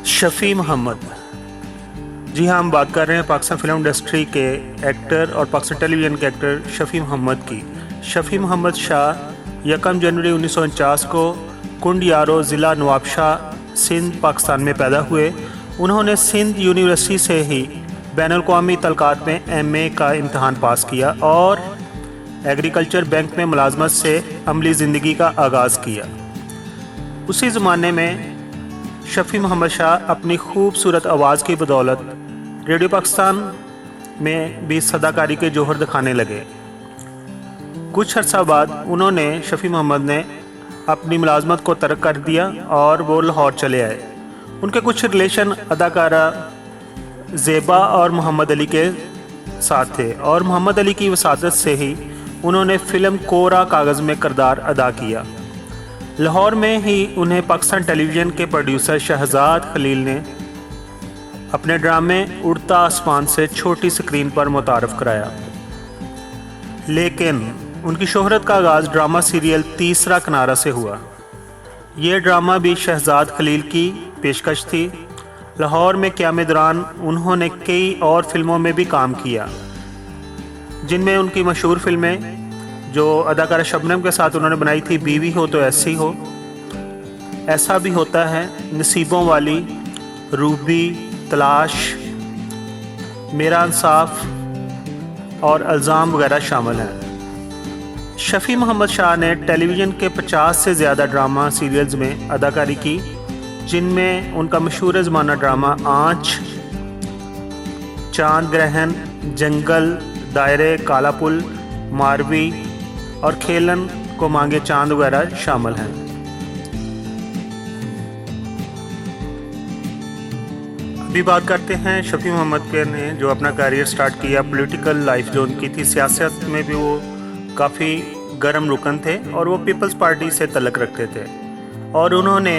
शफ़ी मोहम्मद। जी हाँ, हम बात कर रहे हैं पाकिस्तान फिल्म इंडस्ट्री के एक्टर और पाकिस्तान टेलीविज़न के एक्टर शफ़ी मोहम्मद की। शफ़ी मोहम्मद शाह 1 जनवरी 1949 को कुंड यारो ज़िला नवाबशाह सिंध पाकिस्तान में पैदा हुए। उन्होंने सिंध यूनिवर्सिटी से ही बैनुल-अक़वामी तलक़ात में एमए का इम्तहान पास किया और एग्रीकल्चर बैंक में मुलाजमत से अमली ज़िंदगी का आगाज़ किया। उसी ज़माने में शफ़ी मोहम्मद शाह अपनी खूबसूरत आवाज़ की बदौलत रेडियो पाकिस्तान में भी सदाकारी के जौहर दिखाने लगे। कुछ अर्सा बाद उन्होंने शफ़ी मोहम्मद ने अपनी मुलाजमत को तर्क कर दिया और वो लाहौर चले आए। उनके कुछ रिलेशन अदाकारा ज़ेबा और मोहम्मद अली के साथ थे और मोहम्मद अली की वसादत से ही उन्होंने फ़िल्म कोरा कागज़ में किरदार अदा किया। लाहौर में ही उन्हें पाकिस्तान टेलीविज़न के प्रोड्यूसर शहजाद खलील ने अपने ड्रामे उड़ता आसमान से छोटी स्क्रीन पर मुतारफ़ कराया। लेकिन उनकी शोहरत का आगाज़ ड्रामा सीरियल तीसरा किनारा से हुआ। ये ड्रामा भी शहजाद खलील की पेशकश थी। लाहौर में क़याम दौरान उन्होंने कई और फिल्मों में भी काम किया, जिनमें उनकी मशहूर फिल्में जो अदाकारा शबनम के साथ उन्होंने बनाई थी, बीवी हो तो ऐसी हो, ऐसा भी होता है, नसीबों वाली, रूबी, तलाश, मेरा इंसाफ और अल्ज़ाम वगैरह शामिल हैं। शफ़ी मोहम्मद शाह ने टेलीविज़न के 50 से ज़्यादा ड्रामा सीरियल्स में अदाकारी की, जिनमें उनका मशहूर ज़माना ड्रामा आँच, चांद ग्रहण, जंगल, दायरे, काला पुल, मारवी और खेलन को मांगे चांद वगैरह शामिल हैं। अभी बात करते हैं शफ़ी मोहम्मद के ने जो अपना करियर स्टार्ट किया। पॉलिटिकल लाइफ जो उनकी थी, सियासत में भी वो काफ़ी गर्म रुकन थे और वो पीपल्स पार्टी से तल्लुक़ रखते थे और उन्होंने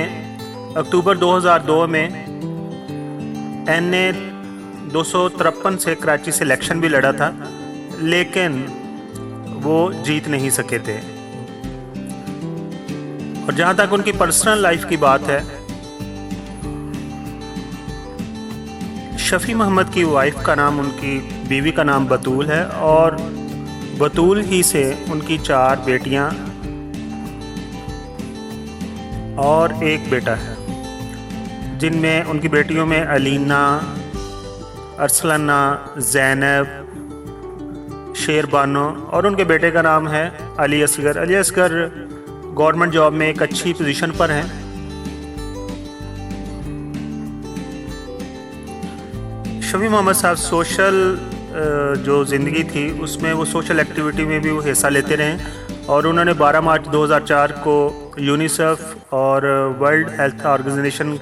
अक्टूबर 2002 में NA 253 से कराची से इलेक्शन भी लड़ा था, लेकिन वो जीत नहीं सके थे। और जहाँ तक उनकी पर्सनल लाइफ की बात है, शफ़ी मोहम्मद की वाइफ का नाम, उनकी बीवी का नाम बतूल है और बतूल ही से उनकी 4 बेटियां और एक बेटा है, जिनमें उनकी बेटियों में अलीना, अरसलाना, ज़ैनब, शेरबानो और उनके बेटे का नाम है अली असगर। अली असगर गवर्नमेंट जॉब में एक अच्छी पोजीशन पर हैं। शफ़ी मोहम्मद साहब सोशल जो ज़िंदगी थी उसमें वो सोशल एक्टिविटी में भी वो हिस्सा लेते रहे और उन्होंने 12 मार्च 2004 को यूनिसेफ और वर्ल्ड हेल्थ ऑर्गेनाइजेशन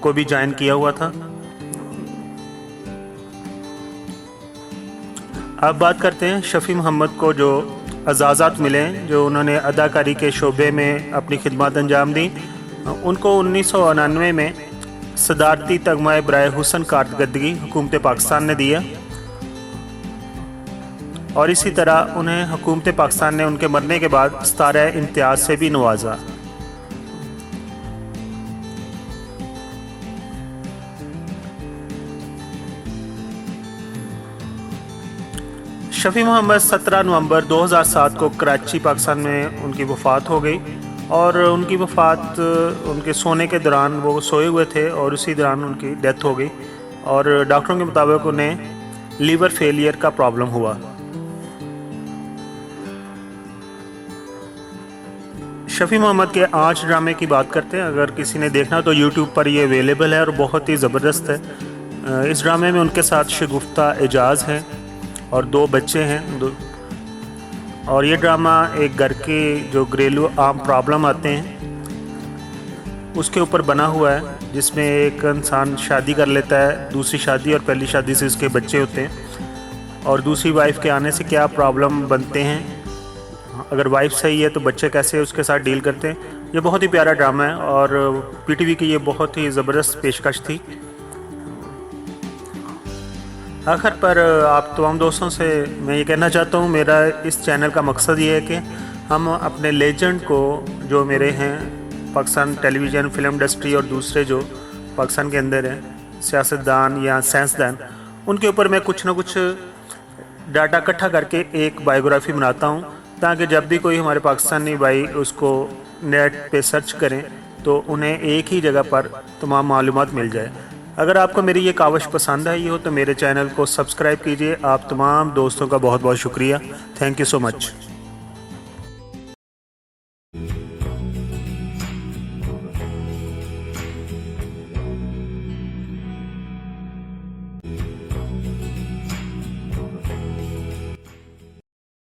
को भी ज्वाइन किया हुआ था। अब बात करते हैं शफ़ी मोहम्मद को जो एजाज़ात मिले, जो उन्होंने अदाकारी के शोबे में अपनी खिदमत अंजाम दी। उनको 1999 में सदारती तगमा बराए हुसन कारकर्दगी हुकूमत पाकिस्तान ने दिया और इसी तरह उन्हें हुकूमत पाकिस्तान ने उनके मरने के बाद सितारा इम्तियाज़ से भी नवाजा। शफ़ी मोहम्मद 17 नवंबर 2007 को कराची पाकिस्तान में उनकी वफ़ात हो गई और उनकी वफ़ात उनके सोने के दौरान, वो सोए हुए थे और उसी दौरान उनकी डेथ हो गई और डॉक्टरों के मुताबिक उन्हें लीवर फेलियर का प्रॉब्लम हुआ। शफ़ी मोहम्मद के आँच ड्रामे की बात करते हैं। अगर किसी ने देखना तो यूट्यूब पर ये अवेलेबल है और बहुत ही ज़बरदस्त है। इस ड्रामे में उनके साथ शगुफ्ता एजाज़ हैं और 2 बच्चे हैं। और ये ड्रामा एक घर के जो घरेलू आम प्रॉब्लम आते हैं उसके ऊपर बना हुआ है, जिसमें एक इंसान शादी कर लेता है, दूसरी शादी और पहली शादी से उसके बच्चे होते हैं और दूसरी वाइफ के आने से क्या प्रॉब्लम बनते हैं, अगर वाइफ सही है तो बच्चे कैसे उसके साथ डील करते हैं। ये बहुत ही प्यारा ड्रामा है और PTV की ये बहुत ही ज़बरदस्त पेशकश थी। आखिर पर आप तमाम दोस्तों से मैं ये कहना चाहता हूँ, मेरा इस चैनल का मकसद ये है कि हम अपने लेजेंड को, जो मेरे हैं पाकिस्तान टेलीविज़न फिल्म इंडस्ट्री और दूसरे जो पाकिस्तान के अंदर हैं, सियासतदान या साइंसदान, उनके ऊपर मैं कुछ ना कुछ डाटा इकट्ठा करके एक बायोग्राफ़ी बनाता हूँ, ताकि जब भी कोई हमारे पाकिस्तानी भाई उसको नेट पे सर्च करें तो उन्हें एक ही जगह पर तमाम मालूमात मिल जाए। अगर आपको मेरी ये काविश पसंद आई हो तो मेरे चैनल को सब्सक्राइब कीजिए। आप तमाम दोस्तों का बहुत बहुत शुक्रिया। Thank you so much.